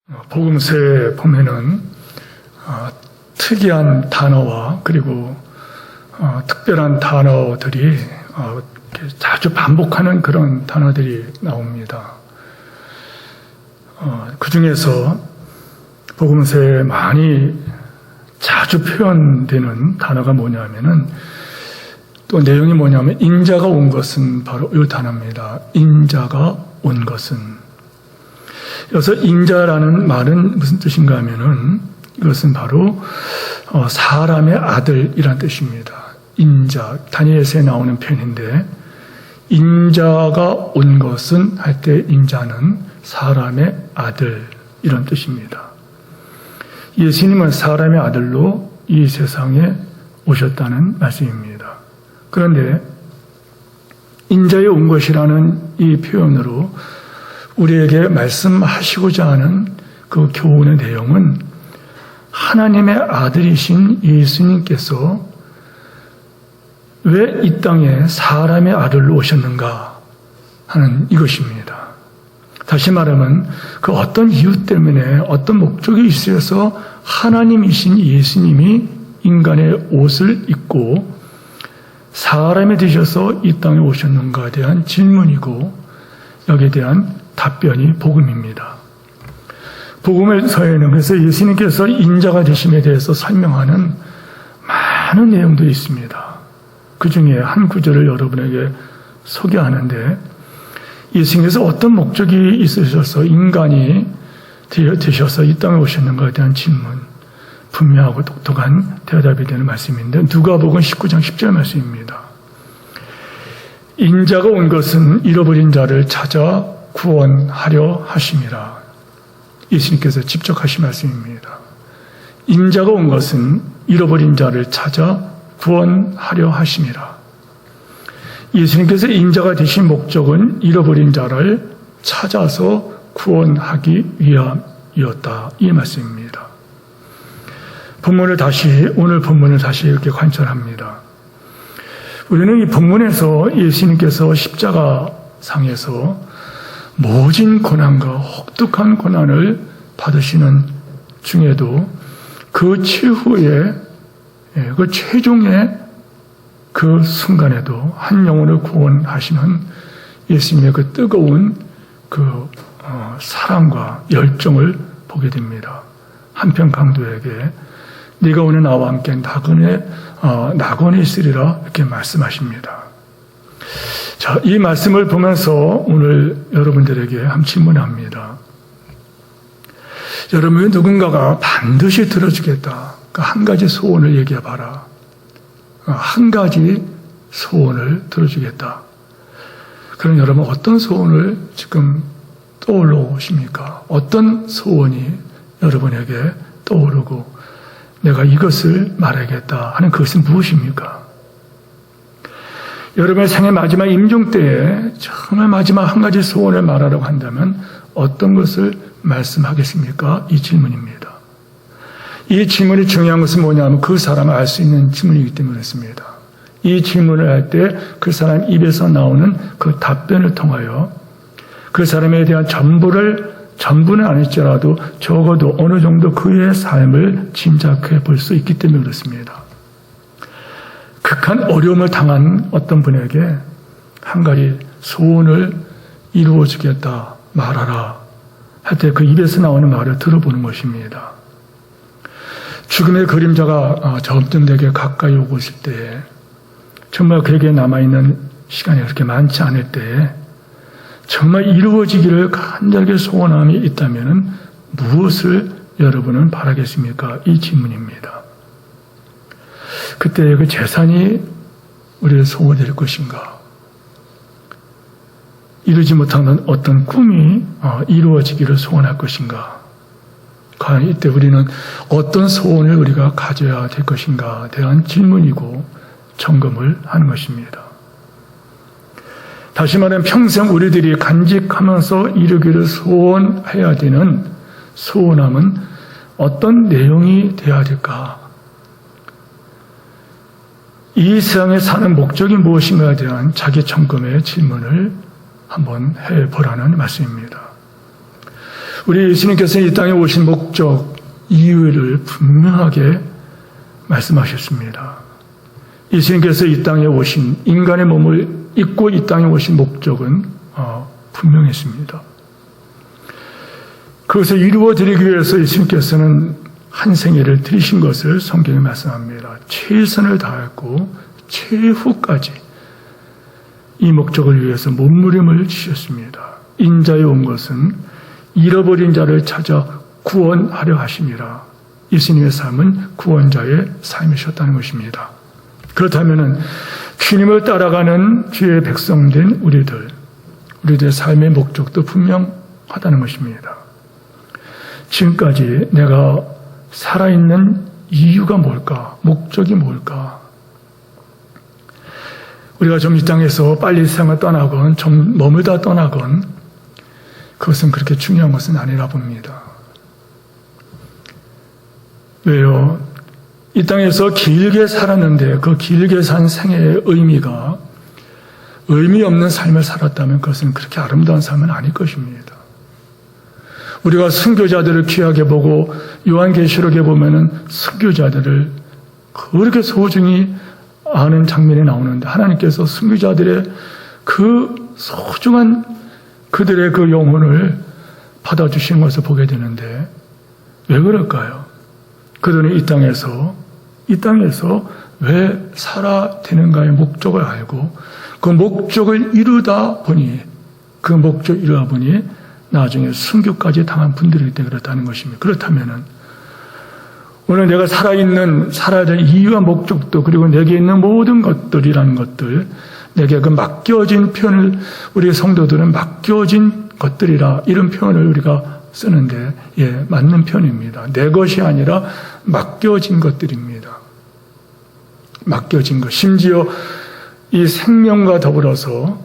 복음서에 보면은 특이한 단어와 그리고 특별한 단어들이 자주 반복하는 그런 단어들이 나옵니다. 그 중에서 복음서에 많이 자주 표현되는 단어가 뭐냐면은 또 내용이 뭐냐면 인자가 온 것은 바로 이 단어입니다. 인자가 온 것은. 여기서 인자라는 말은 무슨 뜻인가 하면은 이것은 바로 사람의 아들이란 뜻입니다. 인자, 다니엘서에 나오는 표현인데 인자가 온 것은 할 때 인자는 사람의 아들 이런 뜻입니다. 예수님은 사람의 아들로 이 세상에 오셨다는 말씀입니다. 그런데 인자에 온 것이라는 이 표현으로 우리에게 말씀하시고자 하는 그 교훈의 내용은 하나님의 아들이신 예수님께서 왜 이 땅에 사람의 아들로 오셨는가 하는 이것입니다. 다시 말하면 그 어떤 이유 때문에 어떤 목적이 있어서 하나님이신 예수님이 인간의 옷을 입고 사람이 되셔서 이 땅에 오셨는가에 대한 질문이고 여기에 대한 답변이 복음입니다. 복음서에는 그래서 예수님께서 인자가 되심에 대해서 설명하는 많은 내용들이 있습니다. 그 중에 한 구절을 여러분에게 소개하는데 예수님께서 어떤 목적이 있으셔서 인간이 되셔서 이 땅에 오셨는가에 대한 질문, 분명하고 독특한 대답이 되는 말씀인데 누가복음 19장 10절 말씀입니다. 인자가 온 것은 잃어버린 자를 찾아 구원하려 하심이라. 예수님께서 직접 하신 말씀입니다. 인자가 온 것은 잃어버린 자를 찾아 구원하려 하심이라. 예수님께서 인자가 되신 목적은 잃어버린 자를 찾아서 구원하기 위함이었다. 이 말씀입니다. 오늘 본문을 다시 이렇게 관찰합니다. 우리는 이 본문에서 예수님께서 십자가상에서 모진 고난과 혹독한 고난을 받으시는 중에도 그 최후의 그 최종의 그 순간에도 한 영혼을 구원하시는 예수님의 그 뜨거운 그 사랑과 열정을 보게 됩니다. 한편 강도에게 네가 오늘 나와 함께 낙원에 있으리라 이렇게 말씀하십니다. 자, 이 말씀을 보면서 오늘 여러분들에게 한 질문합니다. 여러분 누군가가 반드시 들어주겠다. 그 한 가지 소원을 얘기해봐라. 한 가지 소원을 들어주겠다. 그럼 여러분 어떤 소원을 지금 떠올라오십니까? 어떤 소원이 여러분에게 떠오르고 내가 이것을 말하겠다 하는 그것은 무엇입니까? 여러분의 생애 마지막 임종 때에 정말 마지막 한 가지 소원을 말하라고 한다면 어떤 것을 말씀하겠습니까? 이 질문입니다. 이 질문이 중요한 것은 뭐냐면 그 사람을 알 수 있는 질문이기 때문에 그렇습니다. 이 질문을 할 때 그 사람 입에서 나오는 그 답변을 통하여 그 사람에 대한 전부는 아닐지라도 적어도 어느 정도 그의 삶을 짐작해 볼 수 있기 때문에 그렇습니다. 극한 어려움을 당한 어떤 분에게 한 가지 소원을 이루어주겠다 말하라 할 때 그 입에서 나오는 말을 들어보는 것입니다. 죽음의 그림자가 점점 내게 가까이 오고 있을 때에 정말 그에게 남아있는 시간이 그렇게 많지 않을 때에 정말 이루어지기를 간절하게 소원함이 있다면 무엇을 여러분은 바라겠습니까? 이 질문입니다. 그때 그 재산이 우리의 소원이 될 것인가? 이루지 못하는 어떤 꿈이 이루어지기를 소원할 것인가? 과연 이때 우리는 어떤 소원을 우리가 가져야 될 것인가에 대한 질문이고 점검을 하는 것입니다. 다시 말하면 평생 우리들이 간직하면서 이루기를 소원해야 되는 소원함은 어떤 내용이 되어야 될까? 이 세상에 사는 목적이 무엇인가에 대한 자기 점검의 질문을 한번 해보라는 말씀입니다. 우리 예수님께서 이 땅에 오신 목적, 이유를 분명하게 말씀하셨습니다. 예수님께서 이 땅에 오신, 인간의 몸을 입고 이 땅에 오신 목적은 분명했습니다. 그것을 이루어드리기 위해서 예수님께서는 한 생애를 들이신 것을 성경에 말씀합니다. 최선을 다했고 최후까지 이 목적을 위해서 몸부림을 치셨습니다. 인자에 온 것은 잃어버린 자를 찾아 구원하려 하심이라. 예수님의 삶은 구원자의 삶이셨다는 것입니다. 그렇다면 주님을 따라가는 주의 백성된 우리들의 삶의 목적도 분명하다는 것입니다. 지금까지 내가 살아있는 이유가 뭘까? 목적이 뭘까? 우리가 좀 이 땅에서 빨리 세상을 떠나건 좀 머물다 떠나건 그것은 그렇게 중요한 것은 아니라 봅니다. 왜요? 이 땅에서 길게 살았는데 그 길게 산 생애의 의미가 의미 없는 삶을 살았다면 그것은 그렇게 아름다운 삶은 아닐 것입니다. 우리가 순교자들을 귀하게 보고 요한계시록에 보면은 순교자들을 그렇게 소중히 아는 장면이 나오는데 하나님께서 순교자들의 그 소중한 그들의 그 영혼을 받아주시는 것을 보게 되는데 왜 그럴까요? 그들은 이 땅에서 왜 살아야 되는가의 목적을 알고 그 목적을 이루다 보니 나중에 순교까지 당한 분들이기 때문에 그렇다는 것입니다. 그렇다면은 오늘 내가 살아야 될 이유와 목적도 그리고 내게 있는 모든 것들이라는 것들 내게 그 맡겨진 표현을 우리 성도들은 맡겨진 것들이라 이런 표현을 우리가 쓰는데 맞는 표현입니다. 내 것이 아니라 맡겨진 것들입니다. 맡겨진 것. 심지어 이 생명과 더불어서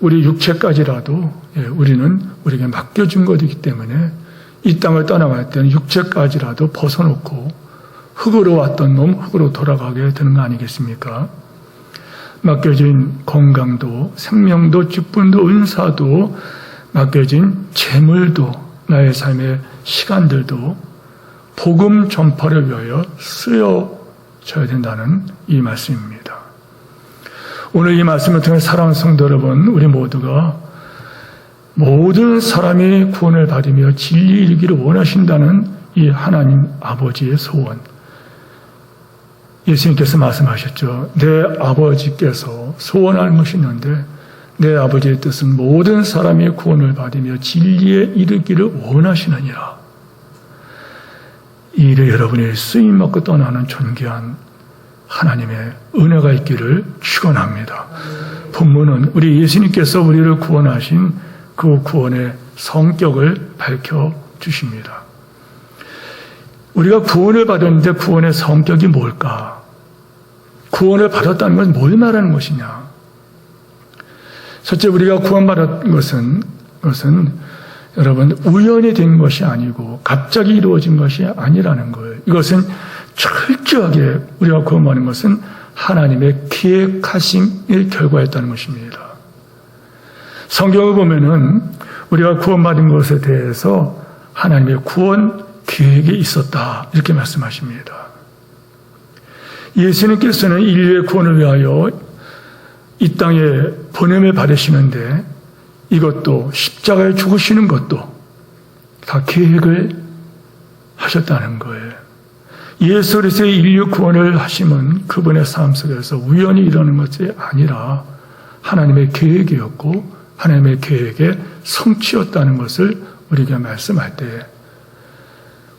우리 육체까지라도 우리에게 맡겨준 것이기 때문에 이 땅을 떠나갈 때는 육체까지라도 벗어놓고 흙으로 왔던 놈 흙으로 돌아가게 되는 거 아니겠습니까? 맡겨진 건강도 생명도 기쁨도 은사도 맡겨진 재물도 나의 삶의 시간들도 복음 전파를 위하여 쓰여져야 된다는 이 말씀입니다. 오늘 이 말씀을 통해 사랑하는 성도 여러분, 우리 모두가 모든 사람이 구원을 받으며 진리에 이르기를 원하신다는 이 하나님 아버지의 소원. 예수님께서 말씀하셨죠. 내 아버지께서 소원할 것이 있는데 내 아버지의 뜻은 모든 사람이 구원을 받으며 진리에 이르기를 원하시느니라. 이 일에 여러분이 쓰임받고 떠나는 존귀한 하나님의 은혜가 있기를 축원합니다. 본문은 우리 예수님께서 우리를 구원하신 그 구원의 성격을 밝혀주십니다. 우리가 구원을 받았는데 구원의 성격이 뭘까? 구원을 받았다는 건 뭘 말하는 것이냐? 첫째, 우리가 구원받은 것은 여러분 우연히 된 것이 아니고 갑자기 이루어진 것이 아니라는 거예요. 이것은 철저하게 우리가 구원받는 것은 하나님의 계획하심의 결과였다는 것입니다. 성경을 보면은 우리가 구원받은 것에 대해서 하나님의 구원 계획이 있었다 이렇게 말씀하십니다. 예수님께서는 인류의 구원을 위하여 이 땅에 보냄을 받으시는데 이것도 십자가에 죽으시는 것도 다 계획을 하셨다는 거예요. 예수 그리스도의 인류 구원을 하심은 그분의 삶 속에서 우연히 일어나는 것이 아니라 하나님의 계획이었고 하나님의 계획의 성취였다는 것을 우리가 말씀할 때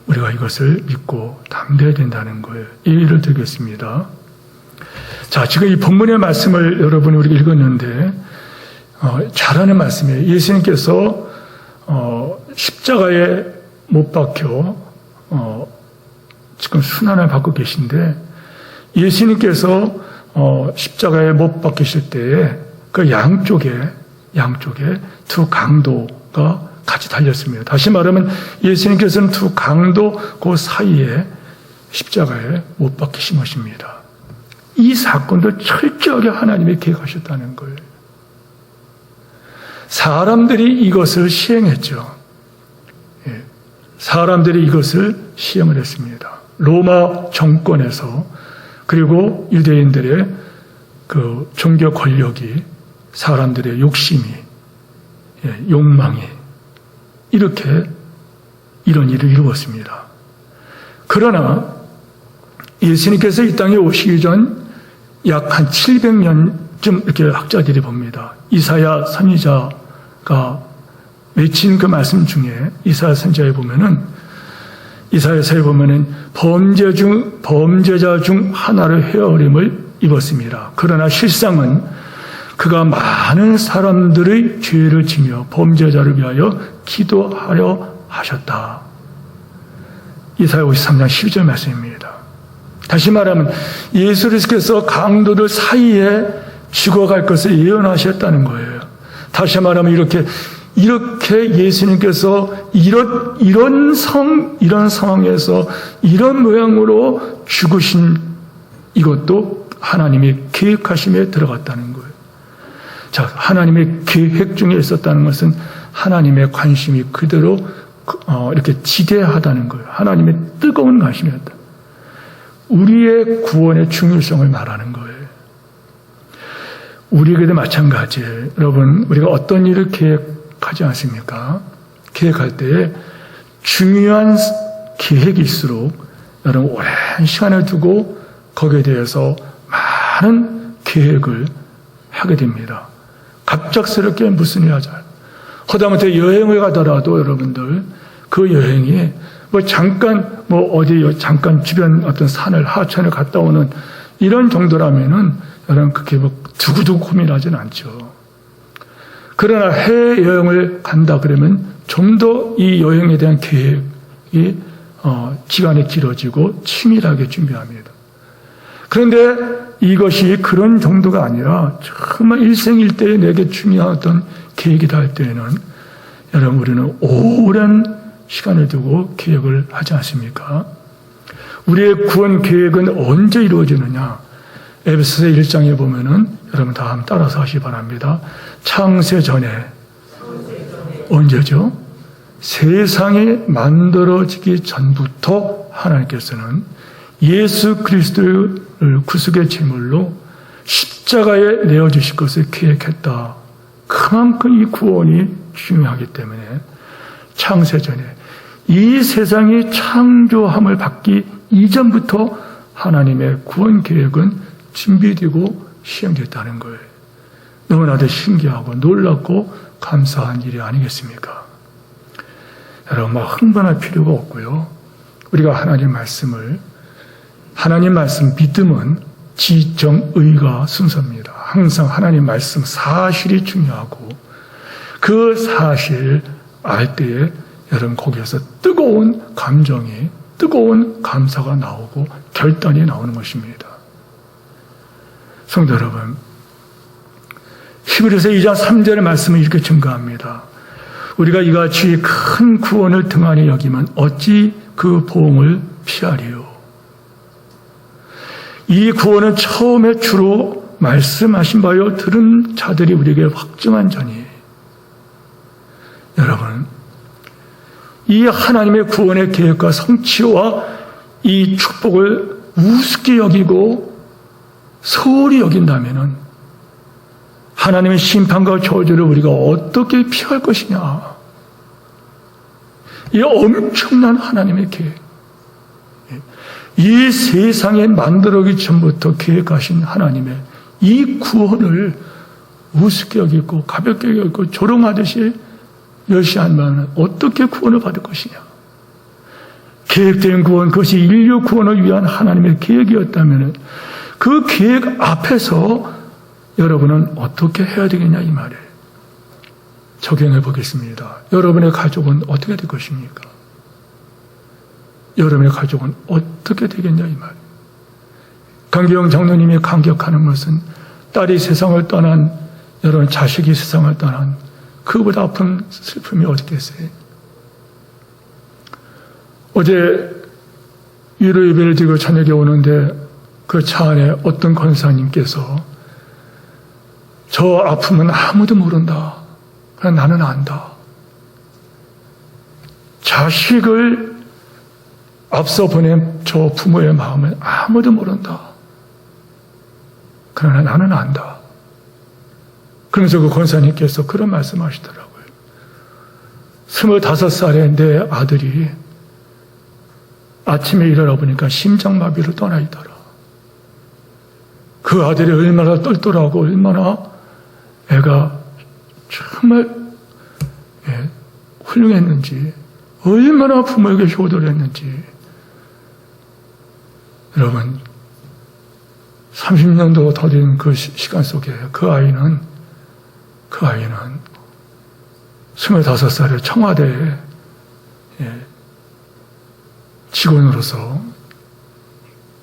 우리가 이것을 믿고 담대해야 된다는 거예요. 예를 들겠습니다. 자, 지금 이 본문의 말씀을 여러분이 우리가 읽었는데 잘하는 말씀이에요. 예수님께서 십자가에 못 박혀 지금 순환을 받고 계신데 예수님께서 십자가에 못 박히실 때에 그 양쪽에 두 강도가 같이 달렸습니다. 다시 말하면 예수님께서는 두 강도 그 사이에 십자가에 못 박히신 것입니다. 이 사건도 철저하게 하나님이 계획하셨다는 거예요. 사람들이 이것을 시행했죠. 사람들이 이것을 시행을 했습니다. 로마 정권에서, 그리고 유대인들의 그 종교 권력이, 사람들의 욕심이, 욕망이 이렇게 이런 일을 이루었습니다. 그러나 예수님께서 이 땅에 오시기 전 약 한 700년쯤 이렇게 학자들이 봅니다. 이사야 선지자가 외친 그 말씀 중에 이사야 선지자에 보면은, 이사야서에 보면은 범죄자 중 하나를 헤아림을 입었습니다. 그러나 실상은 그가 많은 사람들의 죄를 지며 범죄자를 위하여 기도하려 하셨다. 이사야 53장 12절 말씀입니다. 다시 말하면 예수 그리스도께서 강도들 사이에 죽어갈 것을 예언하셨다는 거예요. 다시 말하면 이렇게 예수님께서 이런 상황에서 이런 모양으로 죽으신 이것도 하나님의 계획하심에 들어갔다는 거예요. 자, 하나님의 계획 중에 있었다는 것은 하나님의 관심이 그대로 이렇게 지대하다는 거예요. 하나님의 뜨거운 관심이었다. 우리의 구원의 중요성을 말하는 거예요. 우리에게도 마찬가지예요. 여러분, 우리가 어떤 일을 계획하지 않습니까? 계획할 때에 중요한 계획일수록 여러분 오랜 시간을 두고 거기에 대해서 많은 계획을 하게 됩니다. 갑작스럽게 무슨 일 하자. 하다못해 여행을 가더라도 여러분들 그 여행이 잠깐 잠깐 주변 어떤 산을 하천을 갔다 오는 이런 정도라면은 여러분 그렇게 두고두고 고민하지는 않죠. 그러나 해외 여행을 간다 그러면 좀 더 이 여행에 대한 계획이 기간이 길어지고 치밀하게 준비합니다. 그런데 이것이 그런 정도가 아니라 정말 일생일대에 내게 중요한 어떤 계획이다 할 때에는 여러분 우리는 오랜 시간을 두고 계획을 하지 않습니까? 우리의 구원 계획은 언제 이루어지느냐? 에베소서 1장에 보면은 여러분 다 한번 따라서 하시기 바랍니다. 창세 전에 언제죠? 세상이 만들어지기 전부터 하나님께서는 예수 그리스도를 구속의 제물로 십자가에 내어주실 것을 계획했다. 그만큼 이 구원이 중요하기 때문에 창세전에 이 세상이 창조함을 받기 이전부터 하나님의 구원 계획은 준비되고 시행됐다는 거예요. 너무나도 신기하고 놀랍고 감사한 일이 아니겠습니까? 여러분 흥분할 필요가 없고요. 우리가 하나님 말씀 믿음은 지정의가 순서입니다. 항상 하나님 말씀 사실이 중요하고 그 사실 알 때에 여러분 거기에서 뜨거운 감정이, 뜨거운 감사가 나오고 결단이 나오는 것입니다. 성도 여러분, 히브리서 2장 3절의 말씀은 이렇게 증거합니다. 우리가 이같이 큰 구원을 등한히 여기면 어찌 그 보응을 피하리요. 이 구원은 처음에 주로 말씀하신 바요 들은 자들이 우리에게 확증한 전이에요. 여러분, 이 하나님의 구원의 계획과 성취와 이 축복을 우습게 여기고 소홀히 여긴다면은 하나님의 심판과 저주를 우리가 어떻게 피할 것이냐. 이 엄청난 하나님의 계획. 이 세상에 만들어지기 전부터 계획하신 하나님의 이 구원을 우습게 여기고 가볍게 여기고 조롱하듯이 멸시하면 어떻게 구원을 받을 것이냐. 계획된 구원, 그것이 인류 구원을 위한 하나님의 계획이었다면 그 계획 앞에서 여러분은 어떻게 해야 되겠냐 이 말이에요. 적용해 보겠습니다. 여러분의 가족은 어떻게 될 것입니까? 여러분의 가족은 어떻게 되겠냐 이 말이에요. 강기영 장로님이 감격하는 것은 딸이 세상을 떠난, 여러분 자식이 세상을 떠난 그보다 아픈 슬픔이 어디겠어요? 어제 유로 예배를 드리고 저녁에 오는데 그 차 안에 어떤 권사님께서 저 아픔은 아무도 모른다. 그러나 나는 안다. 자식을 앞서 보낸 저 부모의 마음을 아무도 모른다. 그러나 나는 안다. 그러면서 그 권사님께서 그런 말씀하시더라고요. 25살에 내 아들이 아침에 일어나 보니까 심장마비로 떠나 있더라. 그 아들이 얼마나 똘똘하고 얼마나 애가 정말 훌륭했는지, 얼마나 부모에게 효도를 했는지. 여러분, 30년도 더 된 그 시간 속에 그 아이는 25살에 청와대에 직원으로서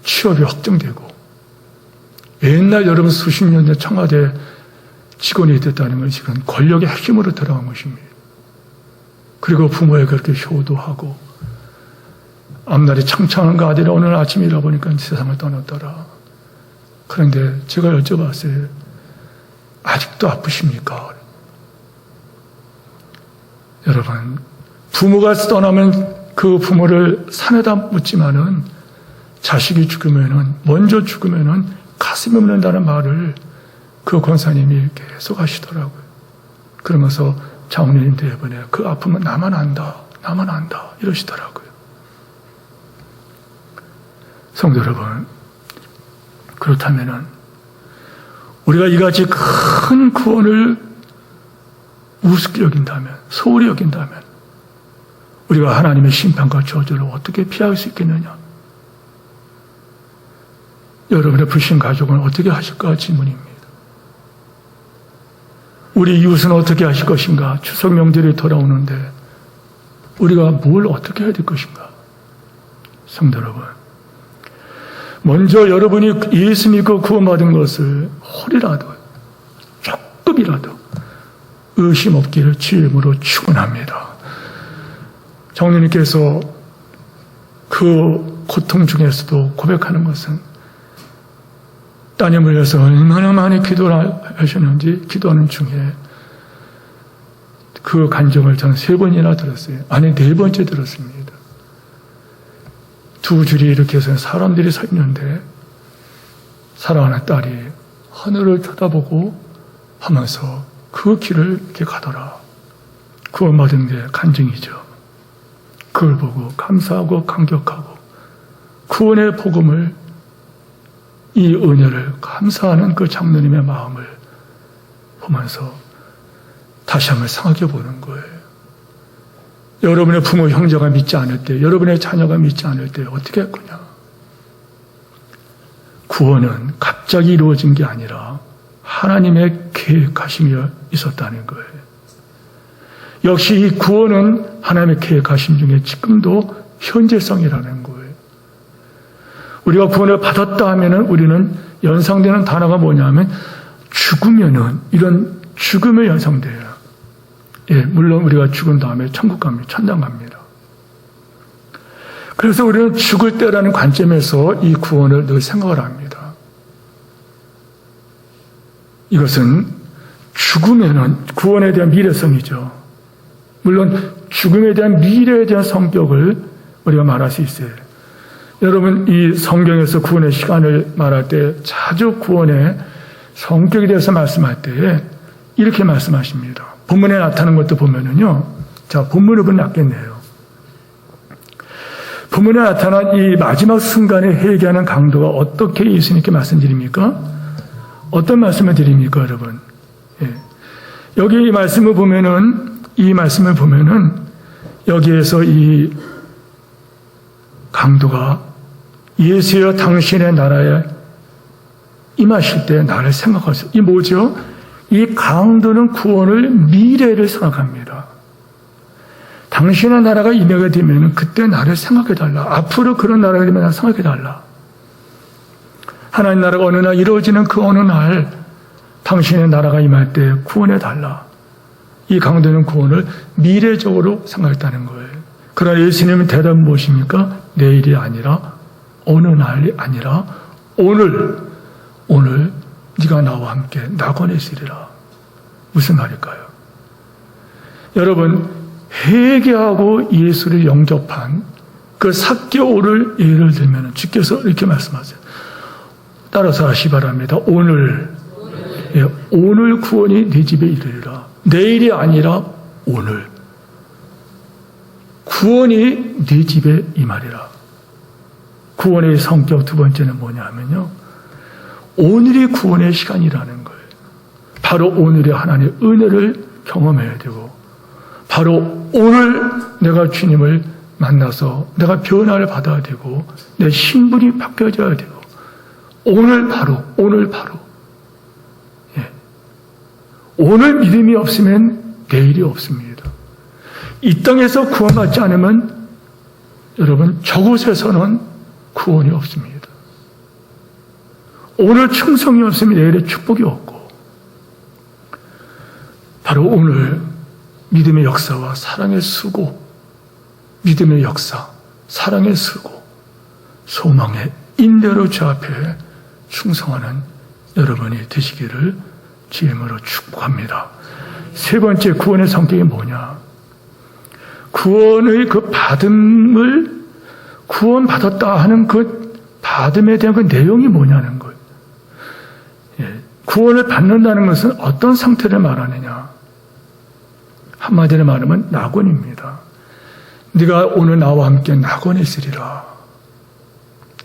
취업이 확정되고, 옛날 여러분 수십 년 전 청와대 직원이 됐다는 것은 권력의 핵심으로 들어간 것입니다. 그리고 부모에 그렇게 효도하고, 앞날이 창창한 그 아들이 오늘 아침에 일어나보니까 세상을 떠났더라. 그런데 제가 여쭤봤어요. 아직도 아프십니까? 여러분, 부모가 떠나면 그 부모를 산에다 묻지만은 자식이 죽으면은, 먼저 죽으면은 가슴이 묻는다는 말을 그 권사님이 계속 하시더라고요. 그러면서 장로님 대번에 그 아픔은 나만 안다, 나만 안다 이러시더라고요. 성도 여러분, 그렇다면은 우리가 이같이 큰 구원을 우습게 여긴다면, 소홀히 여긴다면 우리가 하나님의 심판과 저주를 어떻게 피할 수 있겠느냐? 여러분의 불신 가족은 어떻게 하실까 질문입니다. 우리 이웃은 어떻게 하실 것인가? 추석 명절이 돌아오는데 우리가 뭘 어떻게 해야 될 것인가? 성도 여러분, 먼저 여러분이 예수 믿고 구원받은 것을 홀이라도, 조금이라도 의심 없기를 주임으로 축원합니다. 장로님께서 그 고통 중에서도 고백하는 것은 따님을 위해서 얼마나 많이 기도를 하셨는지, 기도하는 중에 그 간증을 저는 3번이나 들었어요. 아니, 4번째 들었습니다. 두 줄이 이렇게 해서 사람들이 서 있는데 사랑하는 딸이 하늘을 쳐다보고 하면서 그 길을 이렇게 가더라. 구원받은 게 간증이죠. 그걸 보고 감사하고 감격하고 구원의 복음을, 이 은혜를 감사하는 그 장로님의 마음을 보면서 다시 한번 생각해 보는 거예요. 여러분의 부모, 형제가 믿지 않을 때, 여러분의 자녀가 믿지 않을 때 어떻게 할 거냐? 구원은 갑자기 이루어진 게 아니라 하나님의 계획하심이 있었다는 거예요. 역시 이 구원은 하나님의 계획하심 중에 지금도 현재성이라는 거예요. 우리가 구원을 받았다 하면은 우리는 연상되는 단어가 뭐냐면 죽으면은, 이런 죽음을 연상돼요. 예, 물론 우리가 죽은 다음에 천국 갑니다. 천당 갑니다. 그래서 우리는 죽을 때라는 관점에서 이 구원을 늘 생각을 합니다. 이것은 죽으면은 구원에 대한 미래성이죠. 물론 죽음에 대한 미래에 대한 성격을 우리가 말할 수 있어요. 여러분, 이 성경에서 구원의 시간을 말할 때 자주 구원의 성격에 대해서 말씀할 때 이렇게 말씀하십니다. 본문에 나타나는 것도 보면은요. 자, 본문을 보면 낫겠네요. 본문에 나타난 이 마지막 순간에 회개하는 강도가 어떻게 예수님께 말씀드립니까? 어떤 말씀을 드립니까, 여러분? 예. 여기 이 말씀을 보면은, 여기에서 이 강도가 예수여 당신의 나라에 임하실 때 나를 생각하세요. 이 뭐죠? 이 강도는 구원을, 미래를 생각합니다. 당신의 나라가 임하게 되면 그때 나를 생각해달라. 앞으로 그런 나라가 되면 나를 생각해달라. 하나님 나라가 어느 날 이루어지는 그 어느 날 당신의 나라가 임할 때 구원해달라. 이 강도는 구원을 미래적으로 생각했다는 거예요. 그러나 예수님은 대답은 무엇입니까? 내일이 아니라, 어느 날이 아니라 오늘 네가 나와 함께 낙원에 있으리라. 무슨 말일까요? 여러분, 회개하고 예수를 영접한 그 삭개오를 예를 들면 주께서 이렇게 말씀하세요. 따라서 하시 바랍니다. 오늘 구원이 네 집에 이르리라. 내일이 아니라 오늘. 구원이 네 집에 임하리라. 구원의 성격 두 번째는 뭐냐 하면요. 오늘이 구원의 시간이라는 거예요. 바로 오늘의 하나님의 은혜를 경험해야 되고, 바로 오늘 내가 주님을 만나서 내가 변화를 받아야 되고, 내 신분이 바뀌어져야 되고, 오늘 바로. 예. 오늘 믿음이 없으면 내일이 없습니다. 이 땅에서 구원받지 않으면 여러분 저곳에서는 구원이 없습니다. 오늘 충성이 없으면 내일의 축복이 없고, 바로 오늘 믿음의 역사와 사랑의 수고, 믿음의 역사, 사랑의 수고, 소망의 인내로 주 앞에 충성하는 여러분이 되시기를 주임으로 축복합니다. 세 번째, 구원의 성격이 뭐냐? 구원의 그 받음을, 구원받았다 하는 그 받음에 대한 그 내용이 뭐냐는 거예요. 예, 구원을 받는다는 것은 어떤 상태를 말하느냐? 한마디로 말하면 낙원입니다. 네가 오늘 나와 함께 낙원에 있으리라.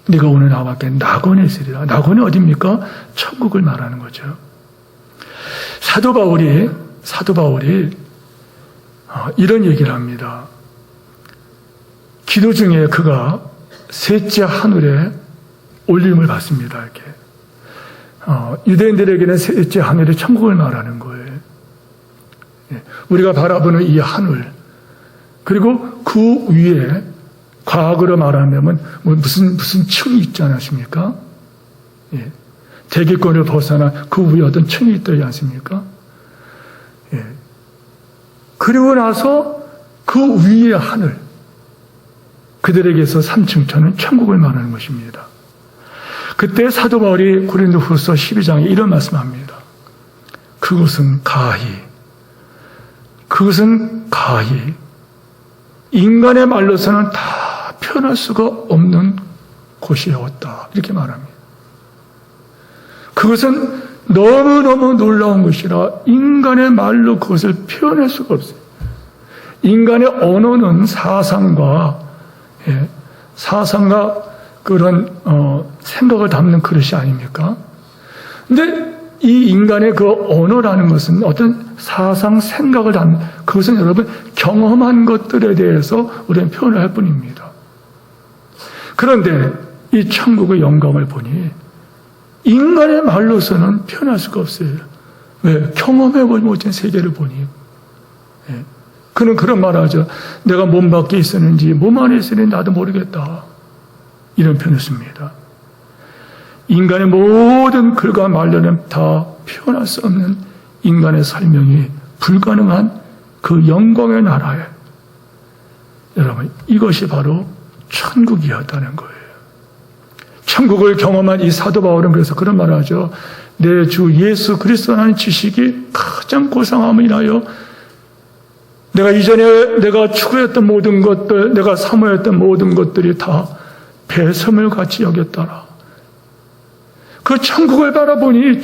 네가 오늘 나와 함께 낙원에 있으리라. 낙원이 어디입니까? 천국을 말하는 거죠. 사도 바울이 이런 얘기를 합니다. 기도 중에 그가 셋째 하늘에 올림을 받습니다. 이렇게 유대인들에게는 셋째 하늘이 천국을 말하는 거예요. 우리가 바라보는 이 하늘, 그리고 그 위에 과거로 말하면 무슨 층이 있지 않습니까? 예. 대기권을 벗어나 그 위에 어떤 층이 있지 않습니까? 예. 그리고 나서 그 위의 하늘, 그들에게서 3층, 저는 천국을 말하는 것입니다. 그때 사도 바울이 고린도후서 12장에 이런 말씀합니다. 그것은 가히 인간의 말로서는 다 표현할 수가 없는 곳이었다. 이렇게 말합니다. 그것은 너무너무 놀라운 것이라 인간의 말로 그것을 표현할 수가 없어요. 인간의 언어는 사상과 그런 생각을 담는 그릇이 아닙니까? 근데 이 인간의 그 언어라는 것은 어떤 사상, 생각을 담는, 그것은 여러분 경험한 것들에 대해서 우리는 표현을 할 뿐입니다. 그런데 이 천국의 영광을 보니 인간의 말로서는 표현할 수가 없어요. 왜? 경험해보지 못한 세계를 보니. 그는 그런 말 하죠. 내가 몸 밖에 있었는지 몸 안에 있었는지 나도 모르겠다. 이런 표현을 씁니다. 인간의 모든 글과 말로는 다 표현할 수 없는 인간의 설명이 불가능한 그 영광의 나라에, 여러분, 이것이 바로 천국이었다는 거예요. 천국을 경험한 이 사도 바울은 그래서 그런 말을 하죠. 내 주 예수 그리스도라는 지식이 가장 고상함을 인하여 내가 이전에 내가 추구했던 모든 것들, 내가 사모했던 모든 것들이 다 배설물 같이 여겼더라. 그 천국을 바라보니,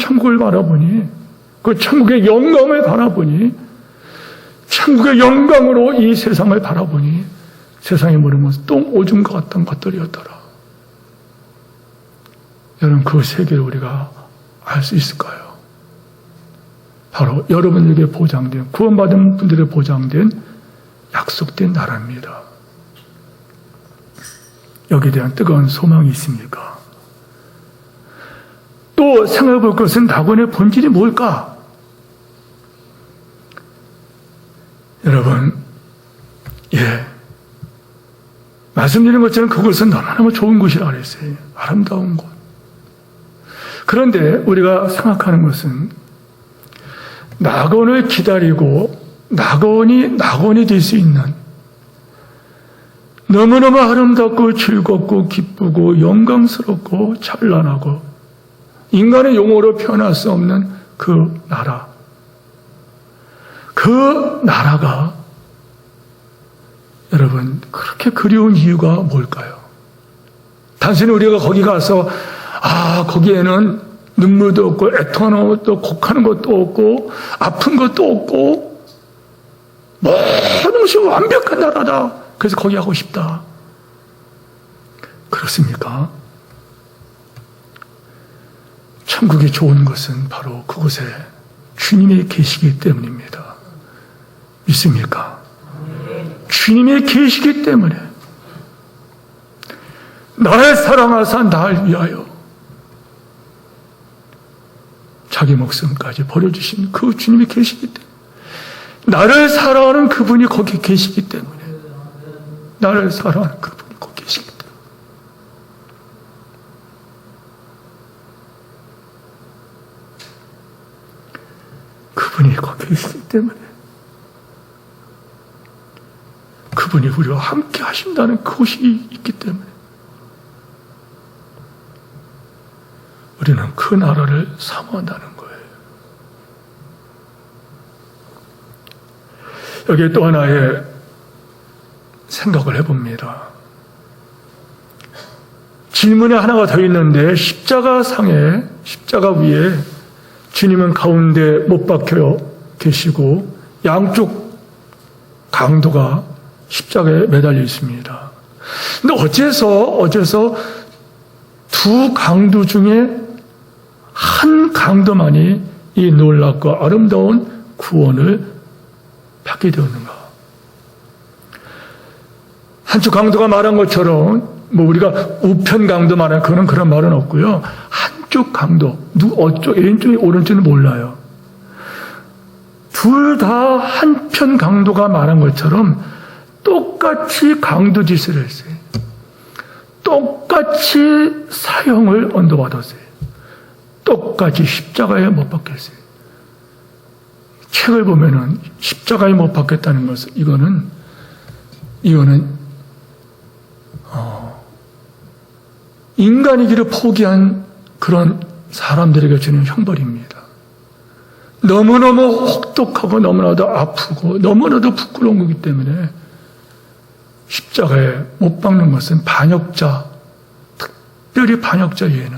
그 천국의 영광을 바라보니, 천국의 영광으로 이 세상을 바라보니 세상에 모르면 똥 오줌과 같은 것들이었더라. 여러분, 그 세계를 우리가 알 수 있을까요? 바로 여러분에게 보장된, 구원받은 분들의 보장된 약속된 나라입니다. 여기에 대한 뜨거운 소망이 있습니까? 또 생각해 볼 것은 낙원의 본질이 뭘까? 여러분, 말씀드린 것처럼 그것은 너무너무 좋은 곳이라고 그랬어요. 아름다운 곳. 그런데 우리가 생각하는 것은 낙원을 기다리고 낙원이 될 수 있는, 너무너무 아름답고 즐겁고 기쁘고 영광스럽고 찬란하고 인간의 용어로 표현할 수 없는 그 나라, 그 나라가 여러분 그렇게 그리운 이유가 뭘까요? 단순히 우리가 거기 가서 거기에는 눈물도 없고 애통하는 것도 없고 곡하는 것도 없고 아픈 것도 없고 모든 것이 완벽한 나라다. 그래서 거기 가고 싶다. 그렇습니까? 천국이 좋은 것은 바로 그곳에 주님이 계시기 때문입니다. 믿습니까? 주님이 계시기 때문에 나를 사랑하사 나를 위하여 자기 목숨까지 버려주신 그 주님이 계시기 때문에 나를 사랑하는 그분이 거기 계시기 때문에 나를 사랑하는 그분이 거기 계시기 때문에 그분이 거기 계시기 때문에 그분이 우리와 함께 하신다는 그것이 있기 때문에 우리는 그 나라를 사모한다는 거예요. 여기에 또 하나의 생각을 해봅니다. 질문에 하나가 더 있는데 십자가 위에 주님은 가운데 못 박혀 계시고 양쪽 강도가 십자가에 매달려 있습니다. 근데 어째서 두 강도 중에 한 강도만이 이 놀랍고 아름다운 구원을 받게 되었는가? 한쪽 강도가 말한 것처럼 우리가 우편 강도 말하는 그런 말은 없고요. 한쪽 강도, 왼쪽이 오른쪽은 몰라요. 둘 다 한편 강도가 말한 것처럼 똑같이 강도 짓을 했어요. 똑같이 사형을 언도받았어요. 똑같이 십자가에 못 박혔어요. 책을 보면은 십자가에 못 박혔다는 것은 이거는 인간이기를 포기한 그런 사람들에게 주는 형벌입니다. 너무너무 혹독하고 너무나도 아프고 너무나도 부끄러운 거기 때문에 십자가에 못 박는 것은 반역자, 특별히 반역자 외에는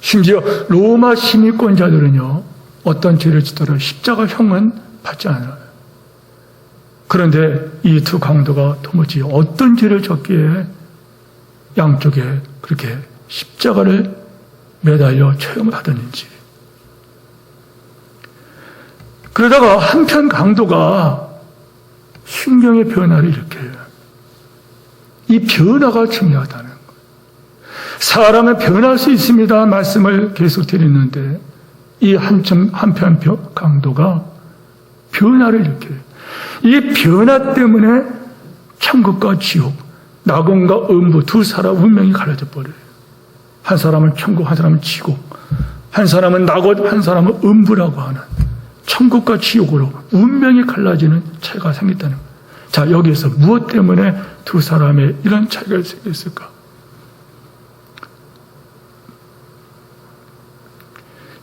심지어 로마 시민권자들은요 어떤 죄를 짓더라도 십자가형은 받지 않아요. 그런데 이 두 강도가 도무지 어떤 죄를 졌기에 양쪽에 그렇게 십자가를 매달려 처형을 하더는지. 그러다가 한편 강도가 심경의 변화를 일으켜요. 이 변화가 중요하다는 거예요. 사람은 변할 수 있습니다. 말씀을 계속 드리는데 이 한편 강도가 변화를 일으켜요. 이 변화 때문에 천국과 지옥, 낙원과 음부 두 사람 운명이 갈라져 버려요. 한 사람은 천국, 한 사람은 지옥, 한 사람은 낙원, 한 사람은 음부라고 하는 천국과 지옥으로 운명이 갈라지는 차이가 생겼다는 거예요. 자, 여기에서 무엇 때문에 두 사람의 이런 차이가 생겼을까?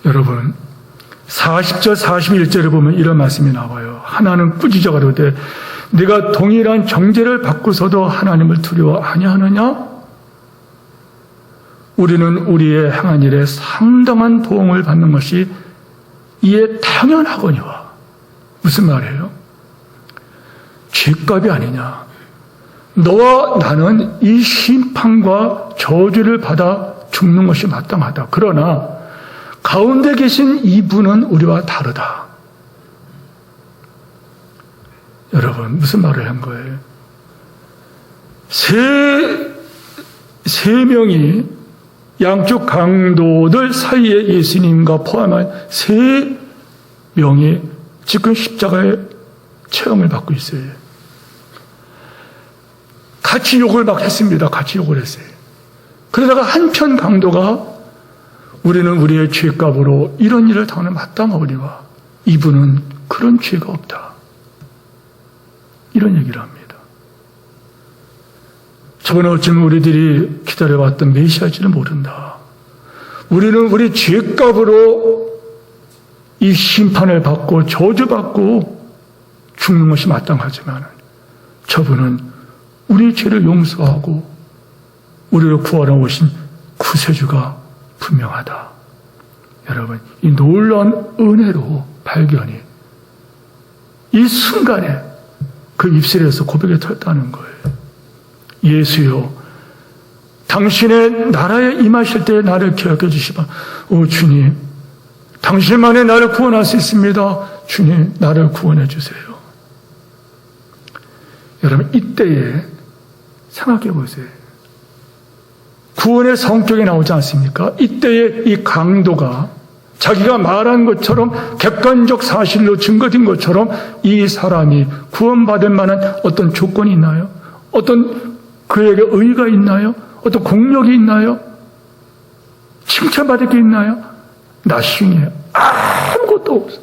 여러분, 40절, 41절을 보면 이런 말씀이 나와요. 하나는 꾸짖어 가로되 네가 동일한 정죄를 받고서도 하나님을 두려워 아니하느냐? 우리는 우리의 행한 일에 상당한 보응을 받는 것이 이에 당연하거니와. 무슨 말이에요? 죄값이 아니냐. 너와 나는 이 심판과 저주를 받아 죽는 것이 마땅하다. 그러나 가운데 계신 이분은 우리와 다르다. 여러분, 무슨 말을 한 거예요? 세 명이 양쪽 강도들 사이에 예수님과 포함한 세 명이 지금 십자가에 체험을 받고 있어요. 같이 욕을 막 했습니다. 같이 욕을 했어요. 그러다가 한편 강도가 우리는 우리의 죄값으로 이런 일을 당하는 마땅하오니와 이분은 그런 죄가 없다. 이런 얘기를 합니다. 저번에 어쩌면 우리들이 기다려왔던 메시아일지는 모른다. 우리는 우리 죄값으로 이 이 심판을 받고 저주받고 죽는 것이 마땅하지만 저분은 우리 죄를 용서하고 우리를 구하러 오신 구세주가 분명하다. 여러분, 이 놀라운 은혜로 발견이 이 순간에 그 입술에서 고백이 터졌다는 거예요. 예수여, 당신의 나라에 임하실 때 나를 기억해 주시바. 오 주님, 당신만이 나를 구원할 수 있습니다. 주님, 나를 구원해 주세요. 여러분, 이때에 생각해 보세요. 구원의 성격이 나오지 않습니까? 이때의 이 강도가 자기가 말한 것처럼 객관적 사실로 증거된 것처럼 이 사람이 구원받을 만한 어떤 조건이 있나요? 어떤 그에게 의의가 있나요? 어떤 공력이 있나요? 칭찬받을 게 있나요? 나중에 아무것도 없어.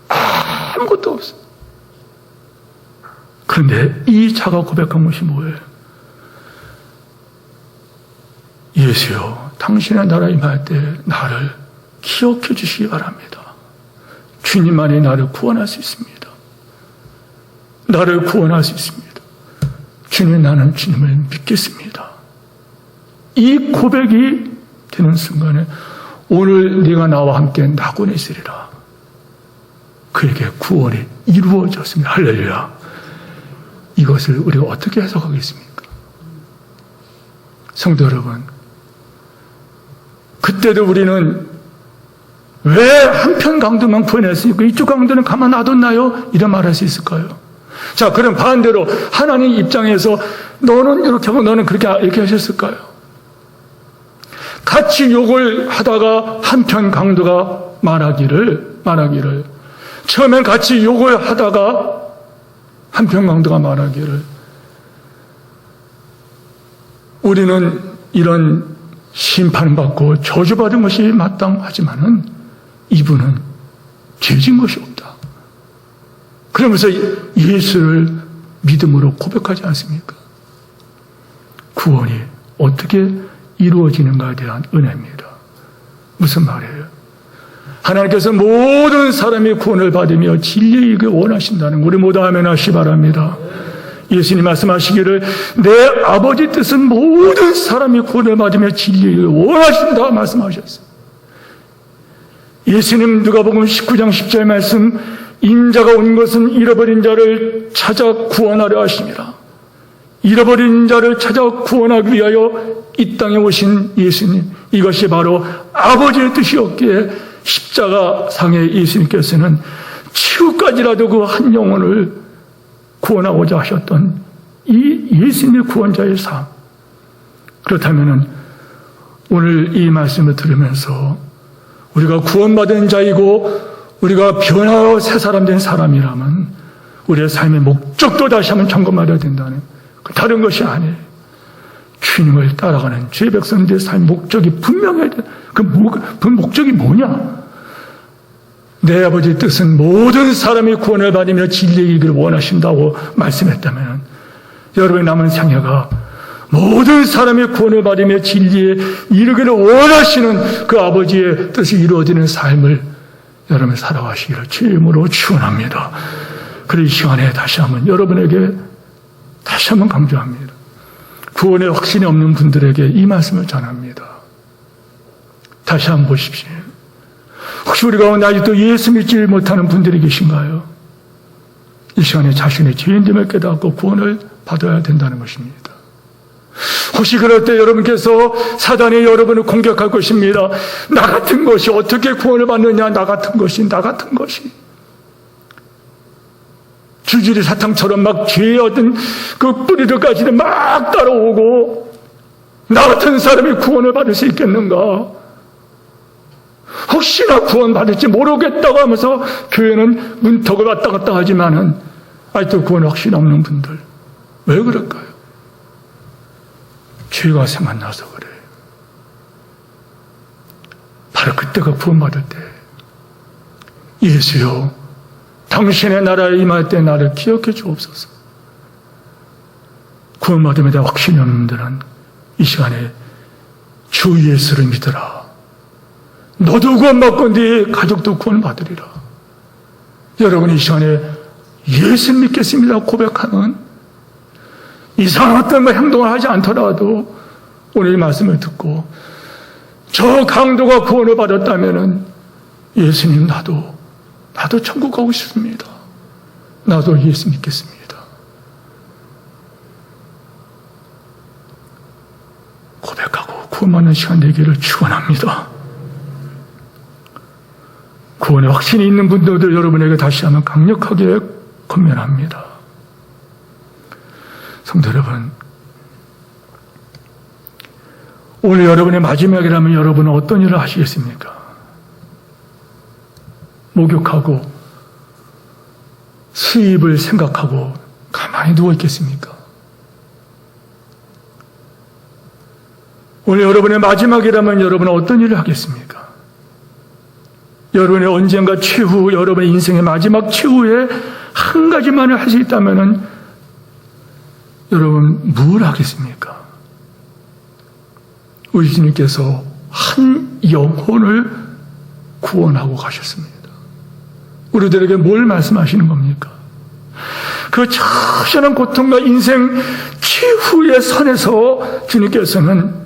아무것도 없어. 그런데 이 자가 고백한 것이 뭐예요? 예수여, 당신의 나라에 임할 때 나를 기억해 주시기 바랍니다. 주님만이 나를 구원할 수 있습니다. 나를 구원할 수 있습니다. 주님, 나는 주님을 믿겠습니다. 이 고백이 되는 순간에 오늘 네가 나와 함께 낙원에 있으리라. 그에게 구원이 이루어졌습니다. 할렐루야. 이것을 우리가 어떻게 해석하겠습니까? 성도 여러분, 그때도 우리는 왜 한편 강도만 구원했으니까 이쪽 강도는 가만 놔뒀나요? 이런 말 할 수 있을까요? 자, 그럼 반대로 하나님 입장에서 너는 이렇게 하고 너는 그렇게 이렇게 하셨을까요? 같이 욕을 하다가 한편 강도가 말하기를 처음엔 같이 욕을 하다가 한편 강도가 말하기를 우리는 이런 심판받고 저주받은 것이 마땅하지만은 이분은 죄진 것이 없다. 그러면서 예수를 믿음으로 고백하지 않습니까? 구원이 어떻게 이루어지는가에 대한 은혜입니다. 무슨 말이에요? 하나님께서 모든 사람이 구원을 받으며 진리의 이익을 원하신다는 우리 모두 아멘 하시기 바랍니다. 예수님 말씀하시기를 내 아버지 뜻은 모든 사람이 구원을 받으며 진리를 원하신다 말씀하셨어요. 예수님 누가복음 19장 10절 말씀 인자가 온 것은 잃어버린 자를 찾아 구원하려 하심이라. 잃어버린 자를 찾아 구원하기 위하여 이 땅에 오신 예수님, 이것이 바로 아버지의 뜻이었기에 십자가상의 예수님께서는 치유까지라도 그 한 영혼을 구원하고자 하셨던 이 예수님의 구원자의 삶. 그렇다면 오늘 이 말씀을 들으면서 우리가 구원받은 자이고 우리가 변화하여 새 사람 된 사람이라면 우리의 삶의 목적도 다시 한번 점검하려야 된다는, 다른 것이 아니에요. 주님을 따라가는 죄 백성들의 삶의 목적이 분명해야 돼. 그 목적이 뭐냐? 내 아버지의 뜻은 모든 사람이 구원을 받으며 진리의 이익을 원하신다고 말씀했다면 여러분의 남은 생애가 모든 사람이 구원을 받으며 진리에 이르기를 원하시는 그 아버지의 뜻이 이루어지는 삶을 여러분 살아가시기를 주임으로 축원합니다. 그래 이 시간에 다시 한번 여러분에게 다시 한번 강조합니다. 구원의 확신이 없는 분들에게 이 말씀을 전합니다. 다시 한번 보십시오. 혹시 우리 가운데 아직도 예수 믿지 못하는 분들이 계신가요? 이 시간에 자신의 죄인됨을 깨닫고 구원을 받아야 된다는 것입니다. 혹시 그럴 때 여러분께서 사단이 여러분을 공격할 것입니다. 나 같은 것이 어떻게 구원을 받느냐, 나 같은 것이. 줄줄이 사탕처럼 막 죄의 어떤 그 뿌리들까지는 막 따라오고 나 같은 사람이 구원을 받을 수 있겠는가? 혹시나 구원받을지 모르겠다고 하면서 교회는 문턱을 왔다 갔다 하지만은 아직도 구원 확신 없는 분들 왜 그럴까요? 죄가 생각나서 그래요. 바로 그때가 구원받을 때 예수여 당신의 나라에 임할 때 나를 기억해 주옵소서. 구원받음에 대한 확신이 없는 분들은 이 시간에 주 예수를 믿으라. 너도 구원받고 네 가족도 구원받으리라. 여러분 이 시간에 예수 믿겠습니다 고백하는 이상한 어떤 행동을 하지 않더라도 오늘 이 말씀을 듣고 저 강도가 구원을 받았다면 예수님 나도 천국 가고 싶습니다. 나도 예수 믿겠습니다. 고백하고 구원받는 시간 되기를 축원합니다. 구원에 확신이 있는 분들도 여러분에게 다시 한번 강력하게 권면합니다. 성도 여러분, 오늘 여러분의 마지막이라면 여러분은 어떤 일을 하시겠습니까? 목욕하고 수입을 생각하고 가만히 누워 있겠습니까? 오늘 여러분의 마지막이라면 여러분은 어떤 일을 하겠습니까? 여러분의 언젠가 최후, 여러분의 인생의 마지막 최후에 한 가지만을 할 수 있다면 여러분 뭘 하겠습니까? 우리 주님께서 한 영혼을 구원하고 가셨습니다. 우리들에게 뭘 말씀하시는 겁니까? 그 처절한 고통과 인생 최후의 선에서 주님께서는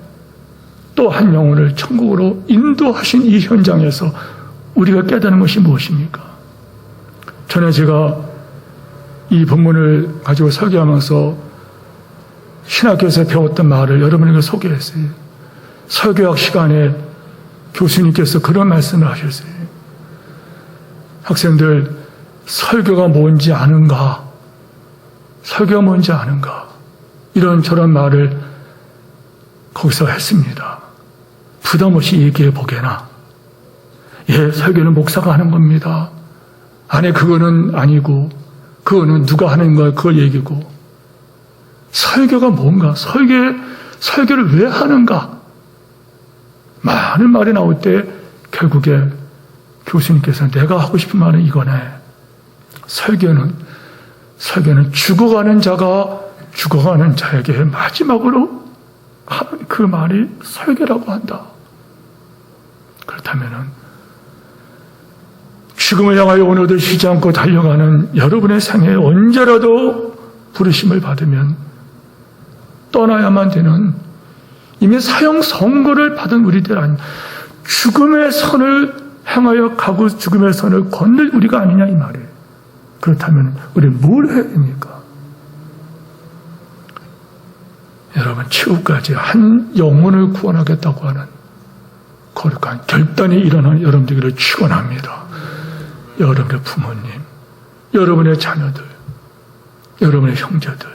또 한 영혼을 천국으로 인도하신 이 현장에서 우리가 깨닫는 것이 무엇입니까? 전에 제가 이 본문을 가지고 설교하면서 신학교에서 배웠던 말을 여러분에게 소개했어요. 설교학 시간에 교수님께서 그런 말씀을 하셨어요. 학생들, 설교가 뭔지 아는가? 설교가 뭔지 아는가? 이런 저런 말을 거기서 했습니다. 부담 없이 얘기해 보게나. 예, 설교는 목사가 하는 겁니다. 아니, 그거는 아니고, 그거는 누가 하는 거야, 그걸 얘기고. 설교가 뭔가? 설교를 왜 하는가? 많은 말이 나올 때, 결국에 교수님께서 내가 하고 싶은 말은 이거네. 설교는 죽어가는 자가 죽어가는 자에게 마지막으로 하는 그 말이 설교라고 한다. 그렇다면은 죽음을 향하여 오늘도 쉬지 않고 달려가는 여러분의 생에 언제라도 부르심을 받으면 떠나야만 되는 이미 사형 선고를 받은 우리들 아니 죽음의 선을 향하여 가고 죽음의 선을 건널 우리가 아니냐 이 말이에요. 그렇다면 우리는 뭘 해야 됩니까? 여러분 최후까지 한 영혼을 구원하겠다고 하는 거룩한 결단이 일어나는 여러분들에게 축원합니다. 여러분의 부모님, 여러분의 자녀들, 여러분의 형제들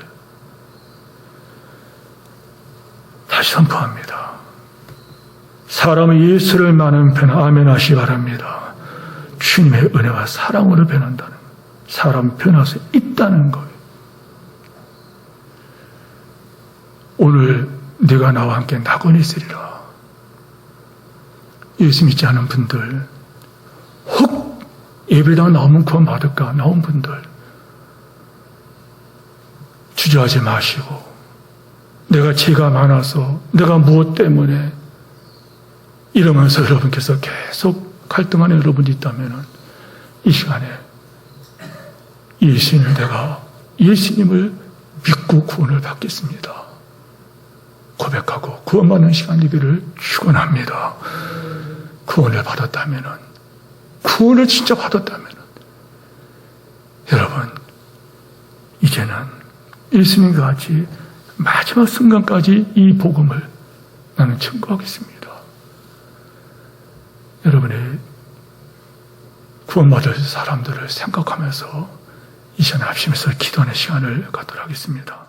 다시 선포합니다. 사람은 예수를 많은 편 아멘 하시 바랍니다. 주님의 은혜와 사랑으로 변한다는 사람 변할 수 있다는 거예요. 오늘 네가 나와 함께 낙원이 있으리라. 예수 믿지 않은 분들 혹 예배당 나오면 구원 받을까 나온 분들 주저하지 마시고 내가 죄가 많아서 내가 무엇 때문에 이러면서 여러분께서 계속 갈등하는 여러분이 있다면 이 시간에 예수님을 믿고 구원을 받겠습니다. 고백하고 구원받는 시간 되기를 축원합니다. 구원을 받았다면 구원을 진짜 받았다면 여러분 이제는 예수님과 같이 마지막 순간까지 이 복음을 나는 증거하겠습니다. 여러분의 구원받을 사람들을 생각하면서 이 시간에 합심해서 기도하는 시간을 갖도록 하겠습니다.